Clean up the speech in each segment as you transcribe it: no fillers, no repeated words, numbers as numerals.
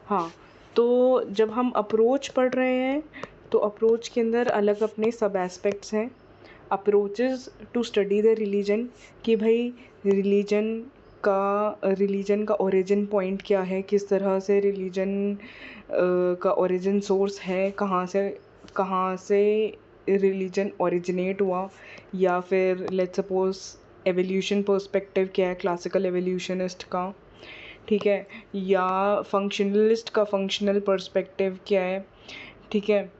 हाँ, तो जब हम अप्रोच पढ़ रहे हैं तो अप्रोच के अंदर अलग अपने सब एस्पेक्ट्स हैं। Approaches to study the religion, कि भाई रिलीजन का ओरिजिन पॉइंट क्या है, किस तरह से रिलीजन का ओरिजिन सोर्स है, कहाँ से रिलीजन ओरिजिनेट हुआ, या फिर लेट्स सपोज एवोल्यूशन पर्सपेक्टिव क्या है क्लासिकल एवोल्यूशनिस्ट का, ठीक है, या फंक्शनलिस्ट का फंक्शनल पर्सपेक्टिव क्या है, ठीक है।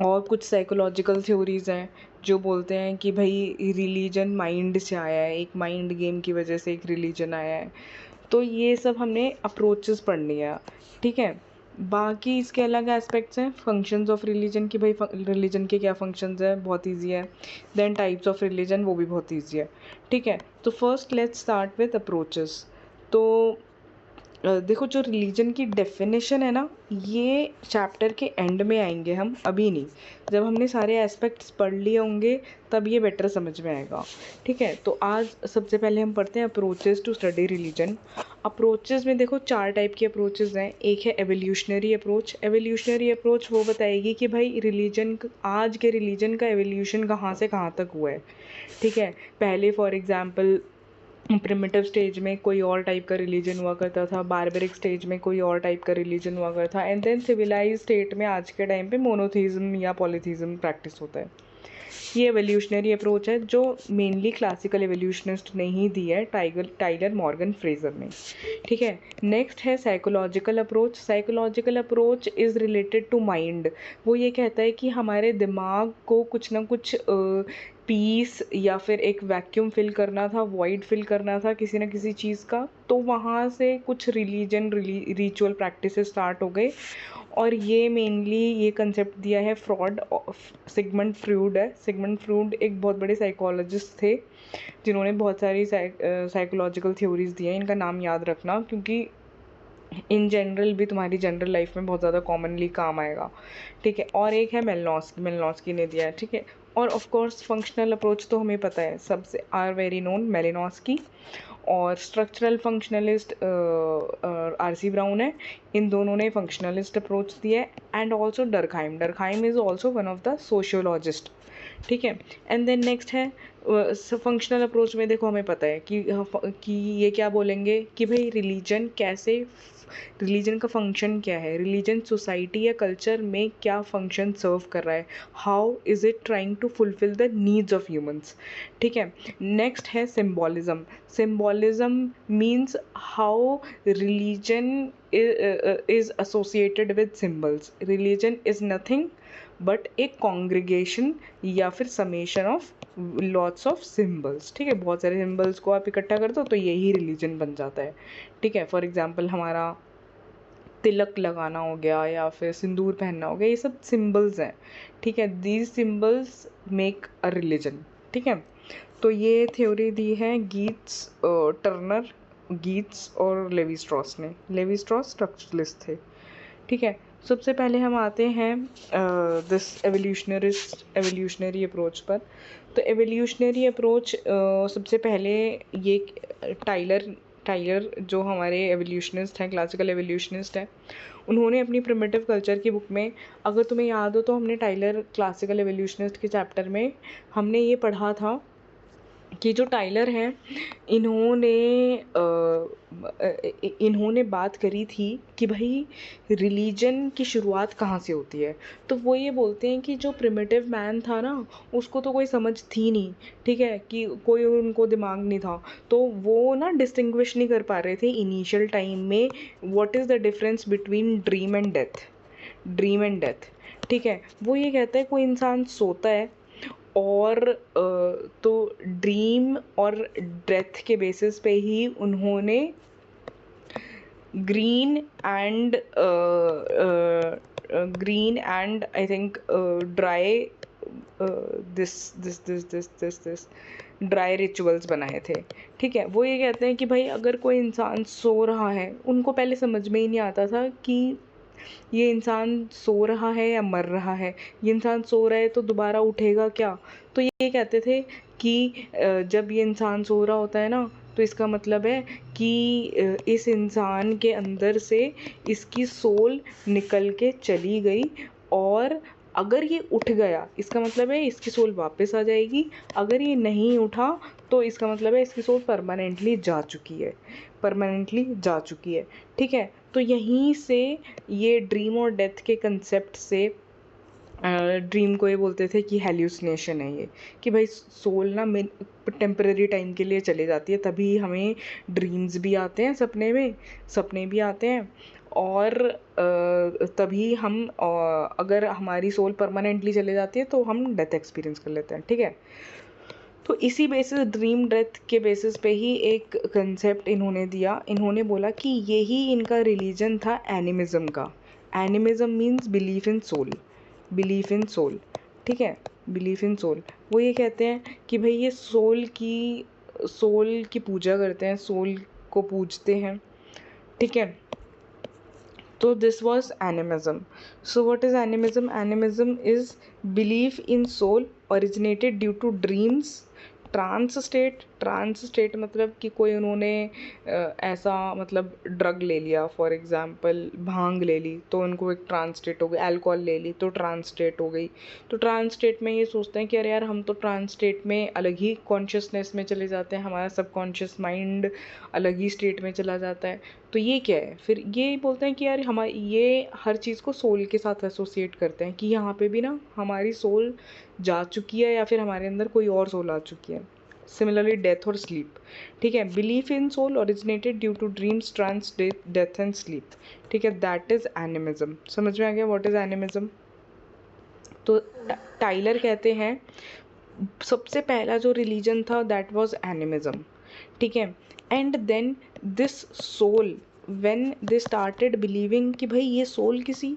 और कुछ साइकोलॉजिकल थ्योरीज़ हैं जो बोलते हैं कि भाई रिलीजन माइंड से आया है, एक माइंड गेम की वजह से एक रिलीजन आया है। तो ये सब हमने अप्रोचेस पढ़नी है, ठीक है। बाकी इसके अलग एस्पेक्ट्स हैं, फंक्शंस ऑफ रिलीजन, कि भाई रिलीजन के क्या फंक्शंस हैं, बहुत इजी है। देन टाइप्स ऑफ रिलीजन, वो भी बहुत इजी है, ठीक है। तो first let's start with approaches. तो देखो, जो रिलीजन की डेफिनेशन है ना, ये चैप्टर के एंड में आएंगे हम, अभी नहीं। जब हमने सारे एस्पेक्ट्स पढ़ लिए होंगे तब ये बेटर समझ में आएगा, ठीक है। तो आज सबसे पहले हम पढ़ते हैं approaches to study religion. Approaches में देखो 4 टाइप की अप्रोचेस हैं। एक है एवोल्यूशनरी अप्रोच। एवोल्यूशनरी अप्रोच वो बताएगी कि भाई आज के रिलीजन का एवोल्यूशन कहाँ से कहाँ तक हुआ है, ठीक है। पहले फॉर एग्जांपल प्रिमिटिव स्टेज में कोई और टाइप का रिलीजन हुआ करता था, बारबरिक स्टेज में कोई और टाइप का रिलीजन हुआ करता था, एंड देन सिविलाइज स्टेट में आज के टाइम पे मोनोथीज़म या पॉलीथीज़म प्रैक्टिस होता है। ये एवोल्यूशनरी अप्रोच है जो मेनली क्लासिकल एवोल्यूशनिस्ट ने ही दी है, टाइलर मॉर्गन फ्रेजर ने, ठीक है। नेक्स्ट है psychological approach. Psychological approach is related to mind. वो ये कहता है कि हमारे दिमाग को कुछ ना कुछ पीस या फिर एक वैक्यूम फिल करना था, वॉइड फिल करना था किसी न किसी चीज़ का, तो वहाँ से कुछ रिचुअल प्रैक्टिसेस स्टार्ट हो गए। और ये मेनली ये कंसेप्ट दिया है सिगमंड फ्रूड है। सिगमंड फ्रूड एक बहुत बड़े साइकोलॉजिस्ट थे जिन्होंने बहुत सारी साइकोलॉजिकल थ्योरीज दी हैं। इनका नाम याद रखना क्योंकि इन जनरल भी तुम्हारी जनरल लाइफ में बहुत ज़्यादा कॉमनली काम आएगा, ठीक है। और एक है मेलिनोस्की ने दिया है, ठीक है। और ऑफ कोर्स फंक्शनल अप्रोच तो हमें पता है, सबसे आर वेरी नोन मेलिनोस्की। और स्ट्रक्चरल फंक्शनलिस्ट आर.सी. ब्राउन है। इन दोनों ने फंक्शनलिस्ट अप्रोच दिया है। And also Durkheim is also one of the sociologist, ठीक है। एंड देन नेक्स्ट है फंक्शनल अप्रोच में देखो हमें पता है कि ये क्या बोलेंगे कि भाई रिलीजन का फंक्शन क्या है, रिलीजन सोसाइटी या कल्चर में क्या फंक्शन सर्व कर रहा है, how is it trying to fulfil the needs of humans, ठीक है। नेक्स्ट है symbolism. Symbolism means how religion is associated with symbols. Religion is nothing but a congregation या फिर summation of lots of symbols, ठीक है। बहुत सारे symbols को आप इकट्ठा कर दो तो यही religion बन जाता है, ठीक है। फॉर एग्जाम्पल हमारा तिलक लगाना हो गया या फिर सिंदूर पहनना हो गया, ये सब सिम्बल्स हैं, ठीक है। These symbols make a religion, ठीक है। तो ये थ्योरी दी है गीट्स और लेवी स्ट्रॉस ने। लेवी स्ट्रॉस स्ट्रक्चरलिस्ट थे, ठीक है। सबसे पहले हम आते हैं दिस एवोल्यूशनरी अप्रोच पर। तो एवोल्यूशनरी अप्रोच सबसे पहले ये टाइलर जो हमारे एवोल्यूशनिस्ट हैं, क्लासिकल एवोल्यूशनिस्ट हैं, उन्होंने अपनी प्रिमिटिव कल्चर की बुक में, अगर तुम्हें याद हो तो हमने टाइलर क्लासिकल एवोल्यूशनिस्ट के चैप्टर में हमने ये पढ़ा था कि जो टाइलर हैं इन्होंने इन्होंने बात करी थी कि भाई रिलीजन की शुरुआत कहाँ से होती है। तो वो ये बोलते हैं कि जो प्रिमिटिव मैन था ना, उसको तो कोई समझ थी नहीं, ठीक है, कि कोई उनको दिमाग नहीं था, तो वो ना डिस्टिंग्विश नहीं कर पा रहे थे इनिशियल टाइम में what is the difference between dream and death, ठीक है। वो ये कहता है कोई इंसान सोता है और तो ड्रीम और डेथ के बेसिस पे ही उन्होंने green and I think dry this dry rituals बनाए थे, ठीक है। वो ये कहते हैं कि भाई अगर कोई इंसान सो रहा है, उनको पहले समझ में ही नहीं आता था कि ये इंसान सो रहा है या मर रहा है, ये इंसान सो रहा है तो दोबारा उठेगा क्या। तो ये कहते थे कि जब ये इंसान सो रहा होता है ना, तो इसका मतलब है कि इस इंसान के अंदर से इसकी सोल निकल के चली गई, और अगर ये उठ गया इसका मतलब है इसकी सोल वापस आ जाएगी, अगर ये नहीं उठा तो इसका मतलब है इसकी सोल परमानेंटली जा चुकी है, परमानेंटली जा चुकी है। ठीक है, तो यहीं से ये ड्रीम और डेथ के कंसेप्ट से ड्रीम को ये बोलते थे कि हेल्यूसिनेशन है ये, कि भाई सोल ना टेम्पररी टाइम के लिए चले जाती है, तभी हमें ड्रीम्स भी आते हैं, सपने भी आते हैं, और तभी हम अगर हमारी सोल परमानेंटली चले जाती है तो हम डेथ एक्सपीरियंस कर लेते हैं। ठीक है, तो इसी बेसिस ड्रीम डेथ के बेसिस पे ही एक कंसेप्ट इन्होंने दिया, इन्होंने बोला कि यही इनका रिलीजन था एनिमिज्म का। Animism means belief in soul, belief in soul. ठीक है, बिलीफ इन सोल। वो ये कहते हैं कि भाई ये सोल की पूजा करते हैं, सोल को पूजते हैं। ठीक है, तो this was animism. So what is animism? Animism is belief in soul originated due to dreams, trance state मतलब कि कोई उन्होंने ऐसा मतलब ड्रग ले लिया, फॉर एग्जांपल भांग ले ली तो उनको एक ट्रांस स्टेट हो गई, अल्कोहल ले ली तो ट्रांस स्टेट हो गई। तो ट्रांस स्टेट में ये सोचते हैं कि अरे यार हम तो ट्रांस स्टेट में अलग ही कॉन्शियसनेस में चले जाते हैं, हमारा सबकॉन्शियस माइंड अलग ही स्टेट में चला जाता है। तो ये क्या है, फिर ये बोलते हैं कि यार हमारी ये हर चीज़ को सोल के साथ एसोसिएट करते हैं कि यहाँ पे भी ना हमारी सोल जा चुकी है या फिर हमारे अंदर कोई और सोल आ चुकी है। सिमिलरली डेथ और स्लीप। ठीक है, belief in soul originated due to dreams, trance, death and sleep. ठीक है, दैट इज एनिमिज्म। समझ में आ गया व्हाट इज एनिमिज्म? तो टाइलर कहते हैं सबसे पहला जो रिलीजन था दैट वाज एनिमिज्म। ठीक है, and then this soul when they started believing कि भाई ये सोल किसी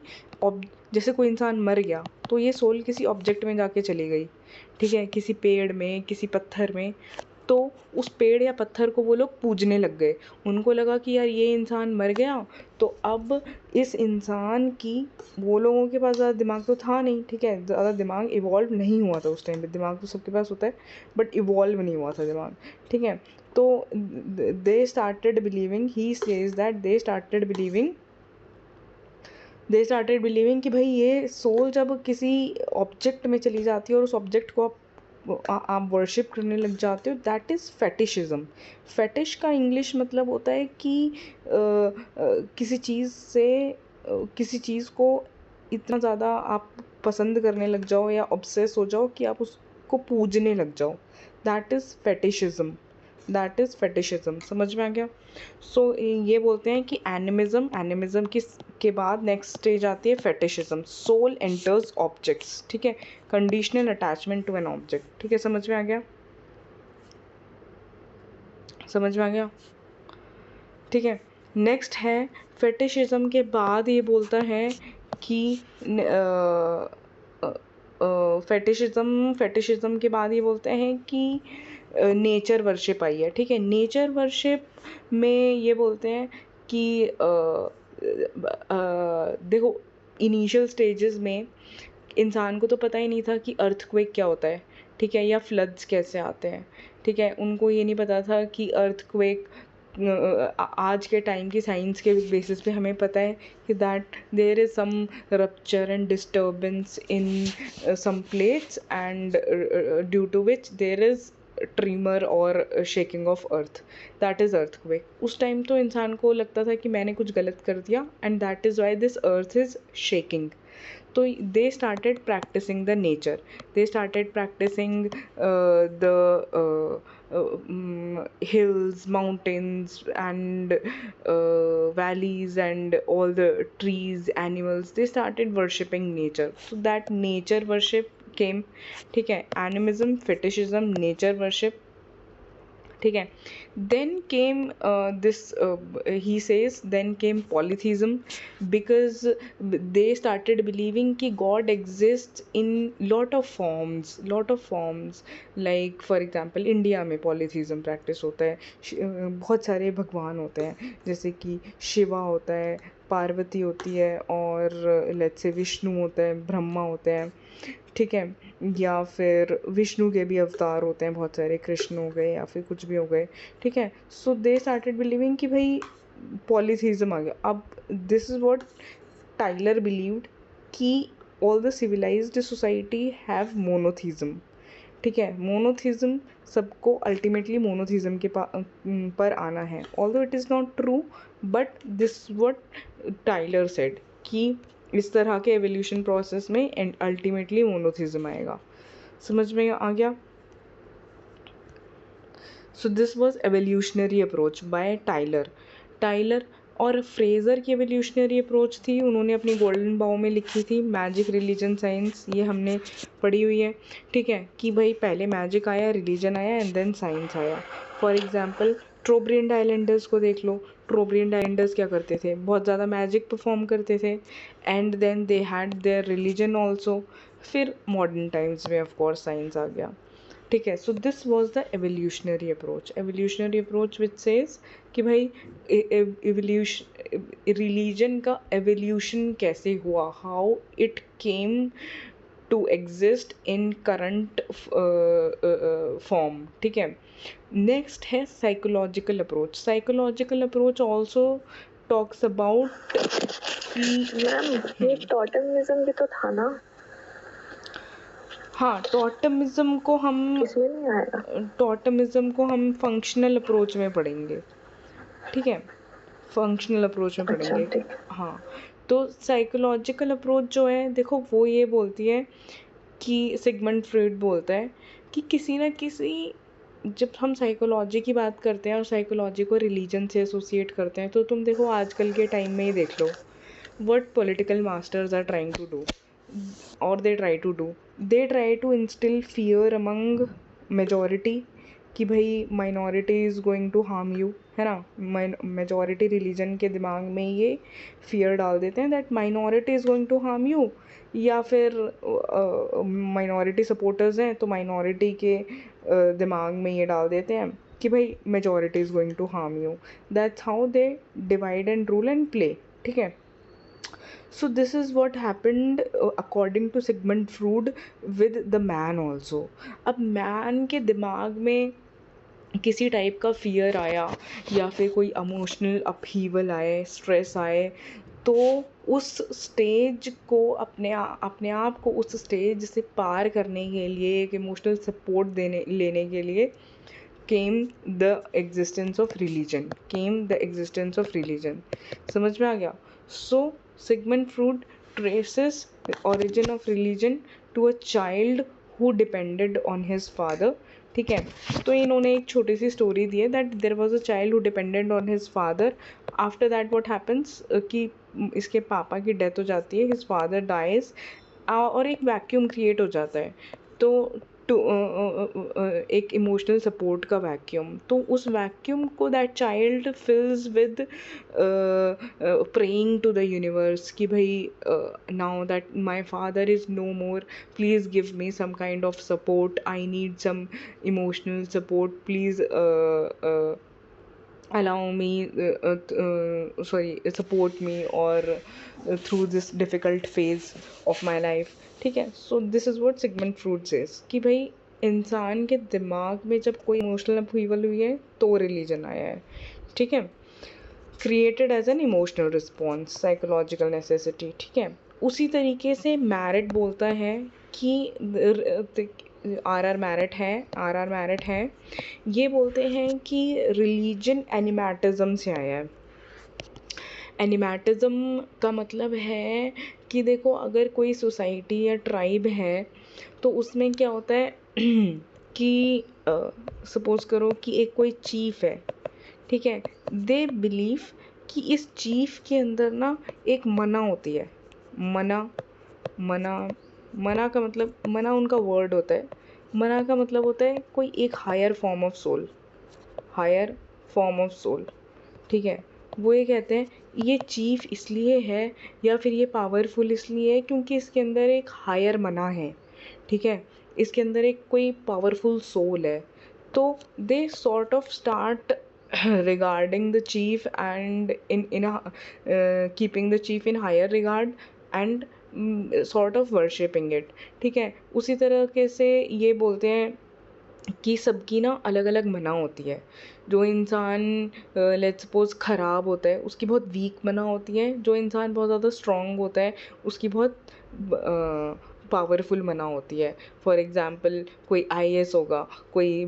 जैसे कोई इंसान मर गया तो ये सोल किसी ऑब्जेक्ट में जाके चली गई। ठीक है, किसी पेड़ में, किसी पत्थर में, तो उस पेड़ या पत्थर को वो लोग पूजने लग गए। उनको लगा कि यार ये इंसान मर गया तो अब इस इंसान की, वो लोगों के पास ज़्यादा दिमाग तो था नहीं, ठीक है, ज़्यादा दिमाग इवॉल्व नहीं हुआ था उस टाइम पे, दिमाग तो सबके पास होता है बट इवॉल्व नहीं हुआ था दिमाग। ठीक है, तो दे started believing, he says that they started believing कि भाई ये सोल जब किसी ऑब्जेक्ट में चली जाती है और उस ऑब्जेक्ट को आप वर्शिप करने लग जाते हो, दैट इज़ फेटिशिज्म। फेटिश का इंग्लिश मतलब होता है कि किसी चीज़ को इतना ज़्यादा आप पसंद करने लग जाओ या ऑब्सेस हो जाओ कि आप उसको पूजने लग जाओ, that is fetishism, that is fetishism. समझ में आ गया? सो ये बोलते हैं कि एनिमिज्म के बाद नेक्स्ट स्टेज आती है फेटिशिज्म। Soul enters objects. ठीक है, conditional attachment to an object. ठीक है, समझ में आ गया? समझ में आ गया? ठीक है, नेक्स्ट है फेटिशिज्म के बाद ये बोलता है कि फेटिशिज्म के बाद ये बोलते हैं कि नेचर वर्शिप आई है। ठीक है, नेचर वर्शिप में ये बोलते हैं कि देखो इनिशियल स्टेजेस में इंसान को तो पता ही नहीं था कि अर्थक्वेक क्या होता है, ठीक है, या फ्लड्स कैसे आते हैं। ठीक है, उनको ये नहीं पता था कि अर्थक्वेक, आज के टाइम की साइंस के बेसिस पे हमें पता है कि that there is some rupture and disturbance in some plates and due to which there is tremor और shaking of earth, that is earthquake. उस टाइम तो इंसान को लगता था कि मैंने कुछ गलत कर दिया and that is why this earth is shaking. तो they started practicing the nature, they started practicing the hills, mountains and valleys and all the trees, animals, they started worshipping nature, so that nature worship came। ठीक है, animism, fetishism, nature worship। ठीक है, then came this he says then came polytheism, because they started believing कि God exists in lot of forms, like for example India में polytheism practice होता है, बहुत सारे भगवान होते हैं, जैसे कि शिवा होता है, पार्वती होती है, और लेट्स से विष्णु होता है, ब्रह्मा होते हैं। ठीक है, या फिर विष्णु के भी अवतार होते हैं बहुत सारे, कृष्ण हो गए या फिर कुछ भी हो गए, ठीक है। सो दे स्टार्टेड बिलीविंग कि भाई पॉलीथीज्म आ गया। अब this is what Tylor believed कि all the civilised society have monotheism, ठीक है। मोनोथीज्म, सबको अल्टीमेटली मोनोथीज्म के पर आना है। Although it is not true, but this what Tylor said कि इस तरह के एवोल्यूशन प्रोसेस में एंड अल्टीमेटली मोनोथीज्म आएगा। समझ में आ गया? So this was evolutionary approach by Tylor. और फ्रेज़र की एवोल्यूशनरी अप्रोच थी, उन्होंने अपनी गोल्डन बाउ में लिखी थी, मैजिक, रिलीजन, साइंस, ये हमने पढ़ी हुई है, ठीक है। कि भाई पहले मैजिक आया, रिलीजन आया एंड देन साइंस आया। फॉर एग्जांपल ट्रोब्रियंड आइलैंडर्स को देख लो। ट्रोब्रियंड आइलैंडर्स क्या करते थे? बहुत ज़्यादा मैजिक परफॉर्म करते थे and then they had their religion also. फिर मॉडर्न टाइम्स में ऑफ कोर्स साइंस आ गया, ठीक है। So this was the evolutionary approach which says कि भाई एवोल्यूशन, रिलीजन का एवोल्यूशन कैसे हुआ, how it came to exist in current form, ठीक है। नेक्स्ट है psychological approach also talks about कि मैम ये टोटमिज्म भी तो था ना? हाँ, टोटमिज्म को हम इसमें नहीं आएगा? टोटमिज्म को हम फंक्शनल अप्रोच में पढ़ेंगे, ठीक है। फंक्शनल अप्रोच में अच्छा पढ़ेंगे। ठीक है। हाँ, तो साइकोलॉजिकल अप्रोच जो है, देखो वो ये बोलती है कि सिगमंड फ्रॉइड बोलता है कि किसी ना किसी, जब हम साइकोलॉजी की बात करते हैं और साइकोलॉजी को रिलीजन से एसोसिएट करते हैं, तो तुम देखो आजकल के टाइम में ही देख लो, what political masters are trying to do, or they try to instill fear among majority कि भाई minority is going to harm you, है ना। मेजॉरिटी रिलीजन के दिमाग में ये फियर डाल देते हैं that minority is going to harm you, या फिर माइनॉरिटी सपोर्टर्स हैं तो माइनॉरिटी के दिमाग में ये डाल देते हैं कि भाई majority is going to harm you. That's how they divide and rule and play, ठीक है। So this is what happened according to Sigmund Freud with the man also. अब man के दिमाग में किसी टाइप का फियर आया या फिर कोई इमोशनल अपहीवल आए, स्ट्रेस आए, तो उस स्टेज को अपने आप को उस स्टेज से पार करने के लिए, एक इमोशनल सपोर्ट लेने के लिए came the existence of religion. समझ में आ गया? So Sigmund Freud traces the origin of religion to a child who depended on his father, ठीक है। तो इन्होंने एक छोटी सी स्टोरी दी है that there was a child who depended on his father. After that what happens कि इसके पापा की डेथ हो जाती है, हिज फादर डाइज, और एक वैक्यूम क्रिएट हो जाता है। तो टू एक इमोशनल सपोर्ट का वैक्यूम, तो उस वैक्यूम को that child fills with praying to the universe कि भाई now that my father is no more, please give me some kind of support, I need some emotional support, please allow me support me or through this difficult phase of my life, ठीक है। So this is what Sigmund Freud says कि भाई इंसान के दिमाग में जब कोई इमोशनल अपहीवल हुई है तो रिलीजन आया है, ठीक है। Created as an emotional response, psychological necessity, ठीक है। उसी तरीके से मैरिट बोलता है कि आर मैरिट है, ये बोलते हैं कि रिलीजन एनिमेटिज्म से आया है। एनिमेटिज्म का मतलब है कि देखो अगर कोई सोसाइटी या ट्राइब है तो उसमें क्या होता है कि सपोज़ करो कि एक कोई चीफ है, ठीक है। दे बिलीव कि इस चीफ के अंदर ना एक मना होती है। मना मना मना का मतलब, मना उनका वर्ड होता है। मना का मतलब होता है कोई एक हायर फॉर्म ऑफ सोल, ठीक है। वो ये कहते हैं ये चीफ इसलिए है या फिर ये पावरफुल इसलिए है क्योंकि इसके अंदर एक हायर मना है, ठीक है। इसके अंदर एक कोई पावरफुल सोल है। तो they sort of start regarding the chief and in a keeping the chief in higher regard and sort of worshipping it, ठीक है। उसी तरीके से ये बोलते हैं कि सबकी ना अलग अलग मना होती है। जो इंसान लेट्स सपोज ख़राब होता है उसकी बहुत वीक मना होती है, जो इंसान बहुत ज़्यादा स्ट्रॉन्ग होता है उसकी बहुत पावरफुल मना होती है। फॉर एग्ज़ाम्पल कोई आईएएस होगा, कोई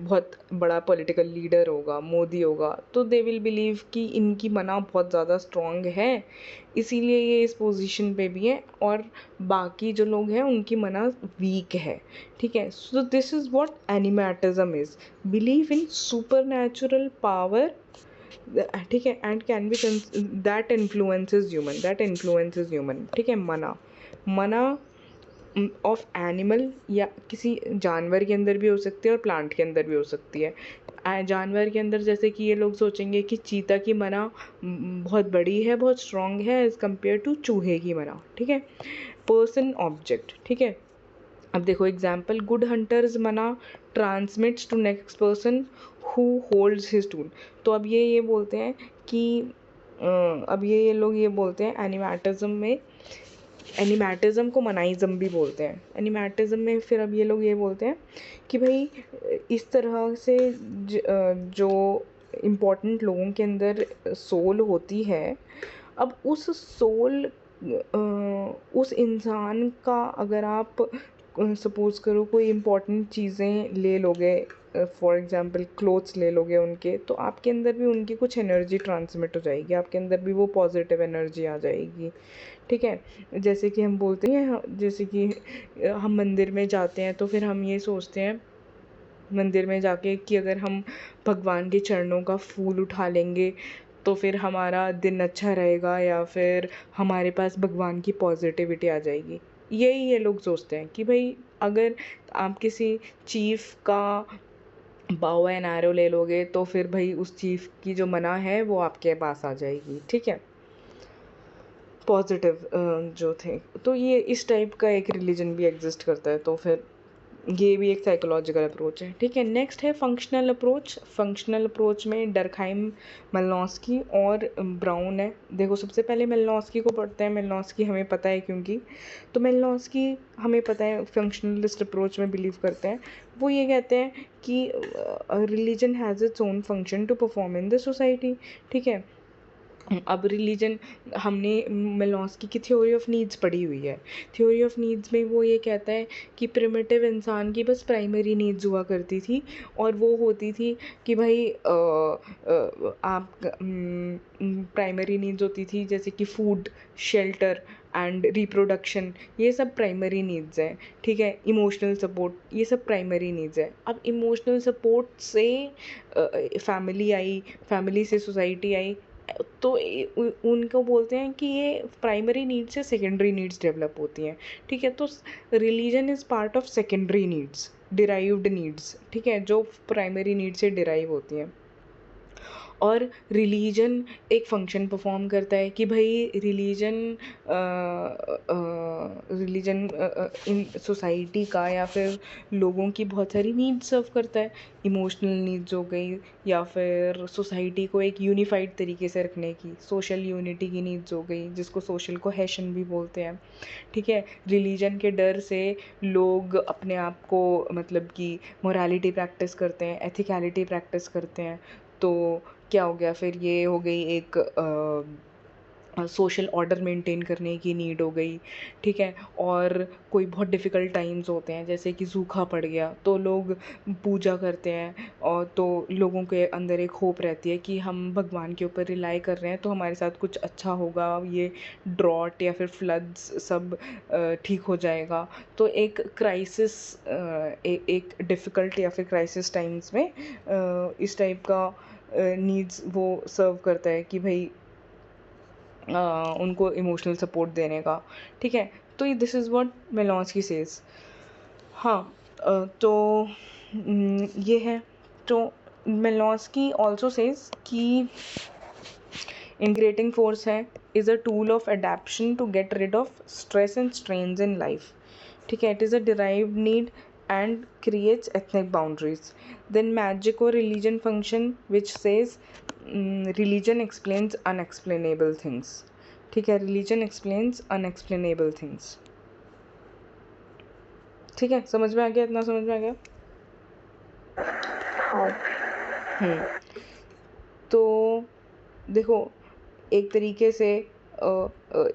बहुत बड़ा पॉलिटिकल लीडर होगा, मोदी होगा, तो दे विल बिलीव कि इनकी मना बहुत ज़्यादा स्ट्रॉन्ग है, इसीलिए ये इस पोजीशन पे भी है, और बाकी जो लोग हैं उनकी मना वीक है, ठीक है। So this is what animatism is, believe in super natural power, ठीक है, and can be that influences human, ठीक है। मना ऑफ एनिमल या किसी जानवर के अंदर भी हो सकती है और प्लांट के अंदर भी हो सकती है। जानवर के अंदर जैसे कि ये लोग सोचेंगे कि चीता की मना बहुत बड़ी है, बहुत स्ट्रॉन्ग है एज़ कम्पेयर टू चूहे की मना, ठीक है। पर्सन ऑब्जेक्ट, ठीक है। अब देखो example, good hunters mana transmits to next person who holds his tool. तो अब ये बोलते हैं कि अब ये लोग ये बोलते हैं एनिमेटिज्म में, एनिमेटिज्म को मनाइज्म भी बोलते हैं। एनिमेटिज्म में फिर अब ये लोग ये बोलते हैं कि भाई इस तरह से जो इम्पोर्टेंट लोगों के अंदर सोल होती है, अब उस सोल उस इंसान का अगर आप सपोज़ करो कोई इम्पोर्टेंट चीज़ें ले लोगे, फॉर एग्ज़ाम्पल क्लोथ्स ले लोगे उनके, तो आपके अंदर भी उनकी कुछ एनर्जी ट्रांसमिट हो जाएगी, आपके अंदर भी वो पॉजिटिव एनर्जी आ जाएगी, ठीक है। जैसे कि हम बोलते हैं, जैसे कि हम मंदिर में जाते हैं तो फिर हम ये सोचते हैं मंदिर में जाके कि अगर हम भगवान के चरणों का फूल उठा लेंगे तो फिर हमारा दिन अच्छा रहेगा, या फिर हमारे पास भगवान की पॉजिटिविटी आ जाएगी। यही ये लोग सोचते हैं कि भाई अगर आप किसी चीफ का बाउ एंड एरो ले लोगे तो फिर भाई उस चीफ की जो मना है वो आपके पास आ जाएगी, ठीक है, पॉजिटिव जो थे। तो ये इस टाइप का एक रिलीजन भी एग्जिस्ट करता है, तो फिर ये भी एक साइकोलॉजिकल अप्रोच है, ठीक है। नेक्स्ट है फंक्शनल अप्रोच। फंक्शनल अप्रोच में डरखाइम, मेलनॉस्की और ब्राउन है। देखो सबसे पहले मेलनॉस्की को पढ़ते हैं। मेलनॉस्की हमें पता है क्योंकि, तो मेलनॉस्की हमें पता है फंक्शनलिस्ट अप्रोच में बिलीव करते हैं। वो ये कहते हैं कि religion has its own function to perform in the society, ठीक है। अब रिलीजन, हमने मेलनॉस्की की थ्योरी ऑफ नीड्स पढ़ी हुई है। थ्योरी ऑफ नीड्स में वो ये कहता है कि प्रिमिटिव इंसान की बस प्राइमरी नीड्स हुआ करती थी, और वो होती थी कि भाई आप प्राइमरी नीड्स होती थी जैसे कि फूड, शेल्टर एंड रिप्रोडक्शन, ये सब प्राइमरी नीड्स हैं, ठीक है। इमोशनल सपोर्ट, ये सब प्राइमरी नीड्स है। अब इमोशनल सपोर्ट से फैमिली आई, फैमिली से सोसाइटी आई, तो उनको बोलते हैं कि ये प्राइमरी नीड्स से सेकेंडरी नीड्स डेवलप होती हैं, ठीक है। तो religion is part of secondary needs, derived needs, ठीक है, जो प्राइमरी नीड से डिराइव होती हैं। और रिलीजन एक फ़ंक्शन परफॉर्म करता है कि भाई रिलीजन इन सोसाइटी का या फिर लोगों की बहुत सारी नीड्स सर्व करता है। इमोशनल नीड्स हो गई, या फिर सोसाइटी को एक यूनिफाइड तरीके से रखने की सोशल यूनिटी की नीड्स हो गई, जिसको सोशल कोहेशन भी बोलते हैं, ठीक है। रिलीजन के डर से लोग अपने आप को मतलब कि मोरालिटी प्रैक्टिस करते हैं, एथिकलिटी प्रैक्टिस करते हैं। तो क्या हो गया फिर, ये हो गई एक सोशल ऑर्डर मेंटेन करने की नीड हो गई, ठीक है। और कोई बहुत डिफ़िकल्ट टाइम्स होते हैं जैसे कि सूखा पड़ गया तो लोग पूजा करते हैं, और तो लोगों के अंदर एक होप रहती है कि हम भगवान के ऊपर रिलाई कर रहे हैं तो हमारे साथ कुछ अच्छा होगा, ये ड्रॉट या फिर फ्लड्स सब ठीक हो जाएगा। तो एक क्राइसिस, एक डिफ़िकल्ट या फिर क्राइसिस टाइम्स में इस टाइप का नीड्स वो सर्व करता है कि भाई उनको इमोशनल सपोर्ट देने का, ठीक है। तो this is what Malinowski says. हाँ, तो ये है। तो मेलनॉस्की ऑल्सो सेज कि इंटीग्रेटिंग फोर्स है is a tool of adaptation to get rid of stress and strains in life, ठीक है। It is a derived need and creates ethnic boundaries. Then magic or religion function, which says religion explains unexplainable things. ठीक है, religion explains unexplainable things. ठीक है, समझ में आ गया? इतना समझ में आ गया? हाँ। तो देखो, एक तरीके से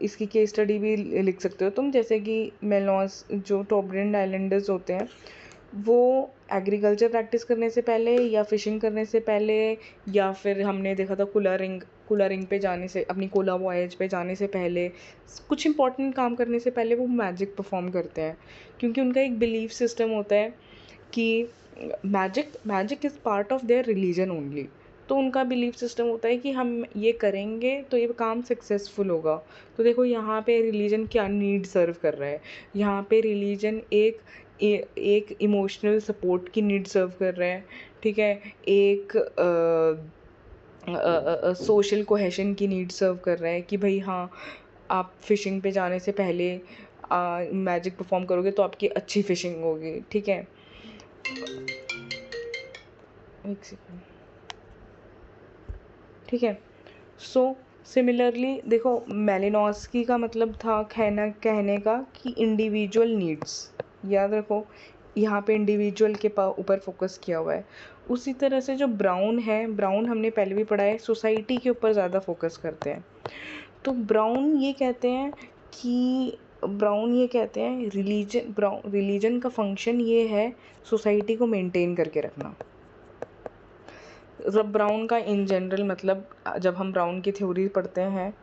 इसकी केस स्टडी भी लिख सकते हो तुम, जैसे कि मेलनॉस जो टोब्रेंड आइलैंडर्स होते हैं, वो एग्रीकल्चर प्रैक्टिस करने से पहले या फिशिंग करने से पहले, या फिर हमने देखा था कुला रिंग पे जाने से, अपनी कोला वॉयज पे जाने से पहले, कुछ इंपॉर्टेंट काम करने से पहले वो मैजिक परफॉर्म करते हैं, क्योंकि उनका एक बिलीफ सिस्टम होता है कि magic is part of their religion only. तो उनका बिलीफ सिस्टम होता है कि हम ये करेंगे तो ये काम सक्सेसफुल होगा। तो देखो यहाँ पे रिलीजन क्या नीड सर्व कर रहा है, यहाँ पे रिलीजन एक इमोशनल सपोर्ट की नीड सर्व कर रहा है, ठीक है, एक सोशल कोहेशन की नीड सर्व कर रहा है कि भाई हाँ, आप फिशिंग पे जाने से पहले मैजिक परफॉर्म करोगे तो आपकी अच्छी फिशिंग होगी, ठीक है। एक सेकेंड, ठीक है। सो सिमिलरली देखो, मेलिनोस्की का मतलब था कहने का कि इंडिविजुअल नीड्स, याद रखो यहाँ पे इंडिविजुअल के ऊपर फोकस किया हुआ है। उसी तरह से जो ब्राउन है, ब्राउन हमने पहले भी पढ़ा है, सोसाइटी के ऊपर ज़्यादा फोकस करते हैं। तो ब्राउन ये कहते हैं रिलीजन का फंक्शन ये है सोसाइटी को मेंटेन करके रखना। जब ब्राउन का इन जनरल मतलब, जब हम ब्राउन की थ्योरी पढ़ते हैं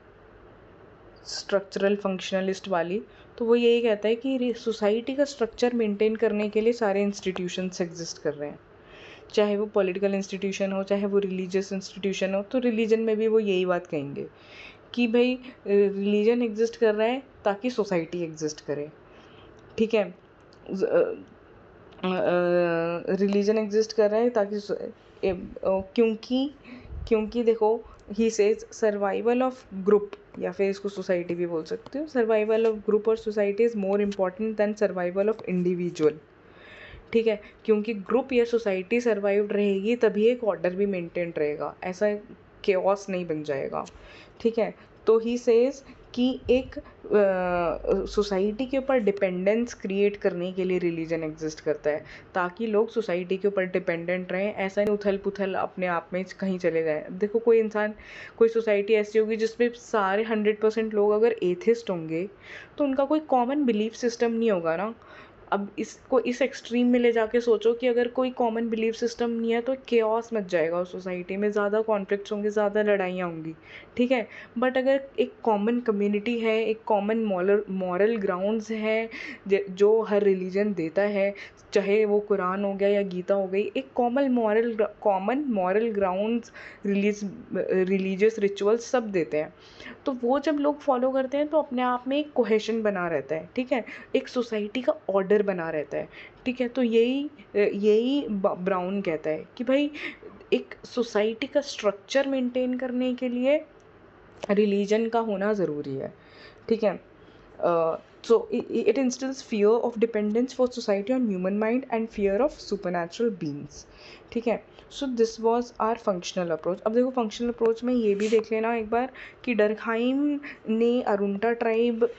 स्ट्रक्चरल फंक्शनलिस्ट वाली, तो वो यही कहता है कि सोसाइटी का स्ट्रक्चर मेंटेन करने के लिए सारे इंस्टीट्यूशंस एग्जिस्ट कर रहे हैं, चाहे वो पॉलिटिकल इंस्टीट्यूशन हो, चाहे वो रिलीजियस इंस्टीट्यूशन हो। तो रिलीजन में भी वो यही बात कहेंगे कि भाई रिलीजन एग्जिस्ट कर रहा है ताकि सोसाइटी एग्जिस्ट करे, ठीक है। रिलीजन एग्जिस्ट कर रहा है ताकि क्योंकि देखो, he says survival of group, या फिर इसको सोसाइटी भी बोल सकते हो, सर्वाइवल ऑफ ग्रुप और society is more important than survival of individual, ठीक है। क्योंकि ग्रुप या सोसाइटी सर्वाइव रहेगी तभी एक ऑर्डर भी मेंटेन रहेगा, ऐसा केओस नहीं बन जाएगा, ठीक है। तो ही सेज कि एक सोसाइटी के ऊपर डिपेंडेंस क्रिएट करने के लिए रिलीजन एग्जिस्ट करता है, ताकि लोग सोसाइटी के ऊपर डिपेंडेंट रहें, ऐसा नहीं उथल पुथल अपने आप में कहीं चले जाएं। देखो, कोई सोसाइटी ऐसी होगी जिसमें सारे 100% लोग अगर एथिस्ट होंगे तो उनका कोई कॉमन बिलीफ सिस्टम नहीं होगा ना। अब इसको इस एक्सट्रीम में ले जाके सोचो कि अगर कोई कॉमन बिलीफ सिस्टम नहीं है तो केओस मच जाएगा उस सोसाइटी में, ज़्यादा कॉन्फ्लिक्ट्स होंगे, ज़्यादा लड़ाइयाँ होंगी, ठीक है। बट अगर एक कॉमन कम्युनिटी है, एक कॉमन मॉरल ग्राउंड्स है जो हर रिलीजन देता है, चाहे वो कुरान हो गया या गीता हो गई, एक common moral grounds, religious rituals सब देते हैं, तो वो जब लोग फॉलो करते हैं तो अपने आप में एक कोहेशन बना रहता है, ठीक है, एक सोसाइटी का ऑर्डर बना रहता है, ठीक है। तो यही ब्राउन कहता है कि भाई एक सोसाइटी का स्ट्रक्चर मेंटेन करने के लिए रिलीजन का होना ज़रूरी है, ठीक है। So it instills fear of dependence for society on human mind and fear of supernatural beings, ठीक है। So this was our functional approach. अब देखो, फंक्शनल अप्रोच में ये भी देख लेना एक बार कि डरकहाइम ने अरुंटा ट्राइब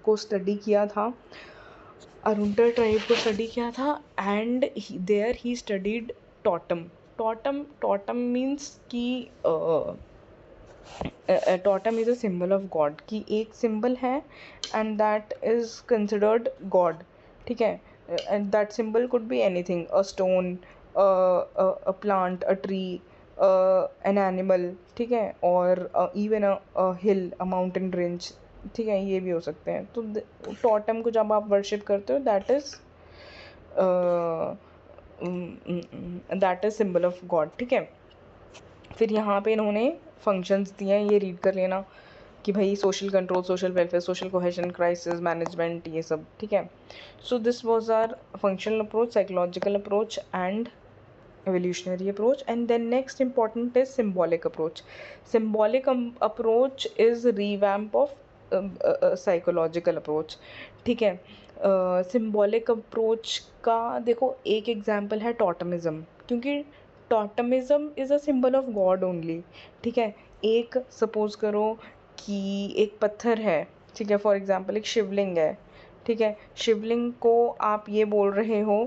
को स्टडी किया था, and there he studied totem means कि totem is a symbol of God, कि एक सिंबल है and that is considered God, ठीक है। And that symbol could be anything, a stone, a plant, a tree, an animal, ठीक है, और even a hill, a mountain range, ठीक है, ये भी हो सकते हैं। तो टॉटम को जब आप वर्शिप करते हो, that is symbol of God, ठीक है। फिर यहाँ पे इन्होंने फंक्शंस दिए हैं, ये रीड कर लेना कि भाई social control, social welfare, social cohesion, crisis management, ये सब, ठीक है। So this was our functional approach, psychological approach and evolutionary approach. And then next important is symbolic approach. Symbolic approach is revamp of psychological approach, ठीक है। Symbolic approach का देखो एक example है टॉटमिज्म, क्योंकि totemism is a symbol of God only, ठीक है। एक सपोज करो कि एक पत्थर है, ठीक है, फॉर एग्जांपल एक शिवलिंग है, ठीक है, शिवलिंग को आप ये बोल रहे हो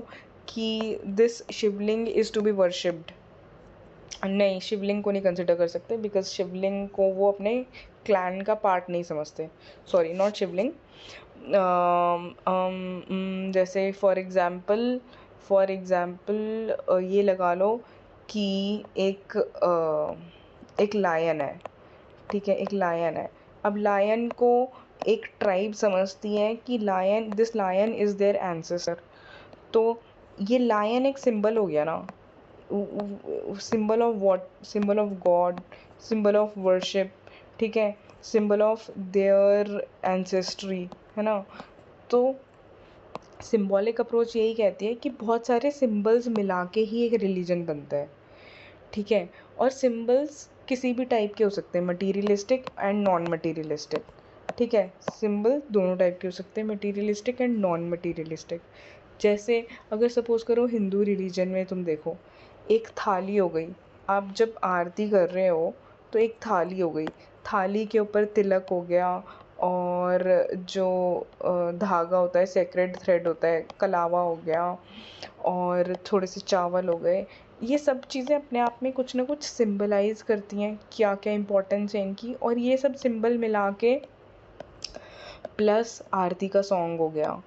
कि this Shivling is to be worshipped, नहीं, शिवलिंग को नहीं कंसिडर कर सकते, बिकॉज शिवलिंग को वो अपने क्लैन का पार्ट नहीं समझते, सॉरी नॉट शिवलिंग। जैसे फॉर एग्ज़ाम्पल ये लगा लो कि एक लायन है, ठीक है, एक लायन है। अब लायन को एक ट्राइब समझती है कि this lion is their ancestor, तो ये लायन एक सिंबल हो गया ना, symbol of what, symbol of god, symbol of worship, ठीक है, सिंबल ऑफ देयर एंसेस्ट्री, है ना। तो सिंबॉलिक अप्रोच यही कहती है कि बहुत सारे सिंबल्स मिला के ही एक रिलीजन बनता है, ठीक है, और सिंबल्स किसी भी टाइप के हो सकते हैं, मटीरियलिस्टिक एंड नॉन मटीरियलिस्टिक, ठीक है, सिंबल दोनों टाइप के हो सकते हैं, मटीरियलिस्टिक एंड नॉन मटीरियलिस्टिक। जैसे अगर सपोज़ करो हिंदू रिलीजन में तुम देखो, एक थाली हो गई, आप जब आरती कर रहे हो तो एक थाली हो गई, थाली के ऊपर तिलक हो गया, और जो धागा होता है, सेक्रेड थ्रेड होता है, कलावा हो गया, और थोड़े से चावल हो गए, ये सब चीज़ें अपने आप में कुछ ना कुछ सिंबलाइज करती हैं, क्या क्या इम्पोर्टेंस है इनकी, और ये सब सिंबल मिला के प्लस आरती का सॉन्ग हो गया,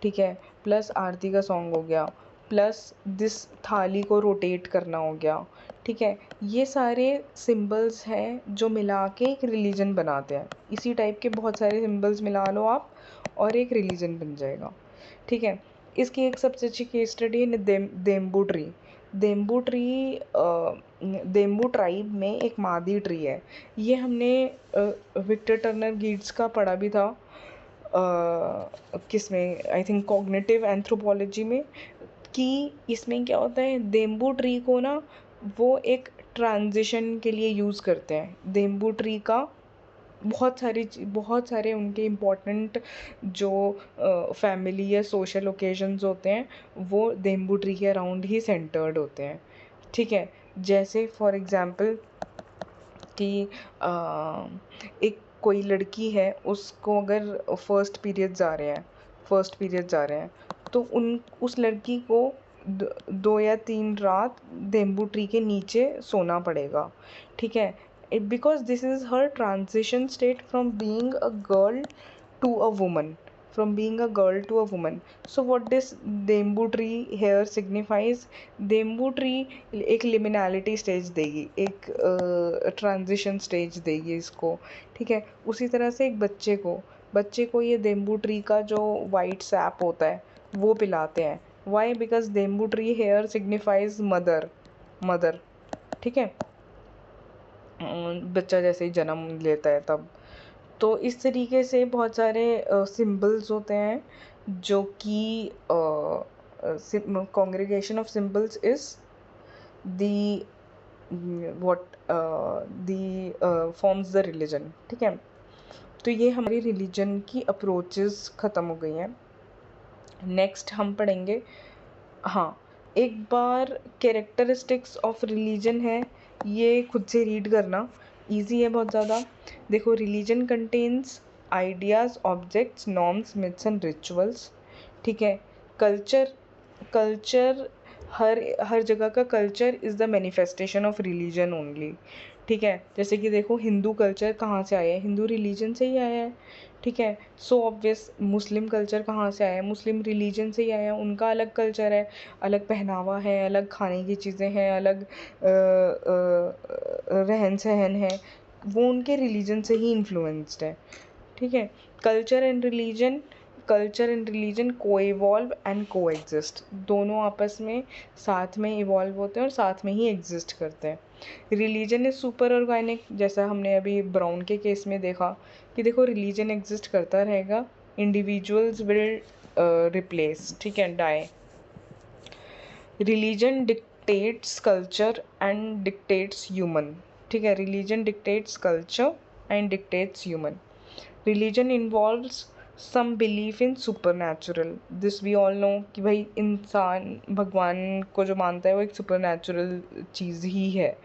ठीक है, प्लस आरती का सॉन्ग हो गया, प्लस दिस थाली को रोटेट करना हो गया, ठीक है, ये सारे सिंबल्स हैं जो मिला के एक रिलीजन बनाते हैं। इसी टाइप के बहुत सारे सिंबल्स मिला लो आप और एक रिलीजन बन जाएगा, ठीक है। इसकी एक सबसे अच्छी केस स्टडी है देम्बू ट्री। देम्बू ट्री देम्बू ट्राइब में एक मादी ट्री है। ये हमने विक्टर टर्नर गिड्स का पढ़ा भी था, किस में, आई थिंक कॉग्निटिव एंथ्रोपोलॉजी में, कि इसमें क्या होता है, देम्बू ट्री को ना वो एक ट्रांजिशन के लिए यूज़ करते हैं। देम्बू ट्री का बहुत सारे उनके इम्पोर्टेंट जो फैमिली या सोशल ओकेजन्स होते हैं वो देम्बू ट्री के अराउंड ही सेंटर्ड होते हैं, ठीक है। जैसे फॉर एग्ज़ाम्पल कि एक कोई लड़की है, उसको अगर फर्स्ट पीरियड जा रहे हैं तो उस लड़की को 2 या 3 रात देम्बू ट्री के नीचे सोना पड़ेगा, ठीक है, because this is her transition state from being a girl to a woman, from being a girl to a woman. So what this Ndembu tree here signifies, Ndembu tree एक लिमिनैलिटी स्टेज देगी, एक transition stage देगी इसको, ठीक है। उसी तरह से एक बच्चे को ये देम्बू ट्री का जो वाइट सैप होता है वो पिलाते हैं। Why? Because Ndembu tree here signifies mother, ठीक है, बच्चा जैसे ही जन्म लेता है तब। तो इस तरीके से बहुत सारे सिंबल्स होते हैं जो कि congregation of symbols is the what the forms the religion, ठीक है। तो ये हमारी रिलीजन की अप्रोचेस ख़त्म हो गई हैं। नेक्स्ट हम पढ़ेंगे, हाँ, एक बार कैरेक्टरिस्टिक्स ऑफ रिलीजन है, ये खुद से रीड करना, इजी है बहुत ज़्यादा। देखो, religion contains ideas, objects, norms, myths and rituals, ठीक है। कल्चर कल्चर हर जगह का culture is the manifestation of religion only, ठीक है। जैसे कि देखो, हिंदू कल्चर कहाँ से आया है? हिंदू रिलीजन से ही आया है, ठीक है। सो ऑब्वियस, मुस्लिम कल्चर कहाँ से आया है? मुस्लिम रिलीजन से ही आया है, उनका अलग कल्चर है, अलग पहनावा है, अलग खाने की चीज़ें हैं, अलग रहन सहन है, वो उनके रिलीजन से ही इन्फ्लुएंस्ड है, ठीक है। कल्चर एंड रिलीजन को इवॉल्व एंड को एग्जिस्ट, दोनों आपस में साथ में इवॉल्व होते हैं और साथ में ही एग्जिस्ट करते हैं। रिलीजन इज सुपर ऑर्गेनिक, जैसा हमने अभी ब्राउन के केस में देखा कि देखो, रिलीजन एग्जिस्ट करता रहेगा, इंडिविजुअल्स विल रिप्लेस, ठीक है, die. Religion dictates culture and dictates human, ठीक है, religion dictates culture and dictates human. Religion involves some belief in super natural, this we all know कि भाई इंसान भगवान को जो मानता है वो एक सुपर नेचुरल चीज़ ही है.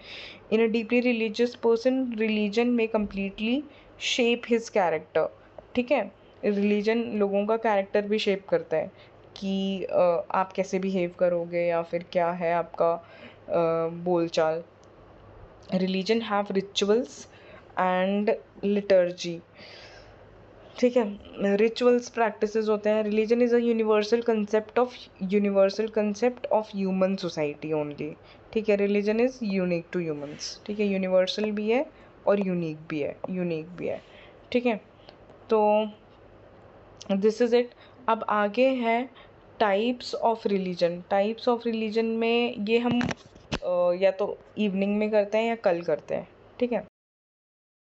In a deeply religious person, religion में कम्प्लीटली शेप हिज कैरेक्टर. ठीक है, रिलीजन लोगों का कैरेक्टर भी शेप करता है कि आप कैसे बिहेव करोगे या फिर क्या है आपका बोलचाल. Religion have rituals and liturgy. ठीक है, रिचुअल्स प्रैक्टिसेस होते हैं. Religion is a universal concept of human society only. ठीक है, religion is unique to humans. ठीक है, यूनिवर्सल भी है और यूनिक भी है. ठीक है, तो दिस इज़ इट. अब आगे है types of religion. Types of religion में ये हम या तो इवनिंग में करते हैं या कल करते हैं. ठीक है.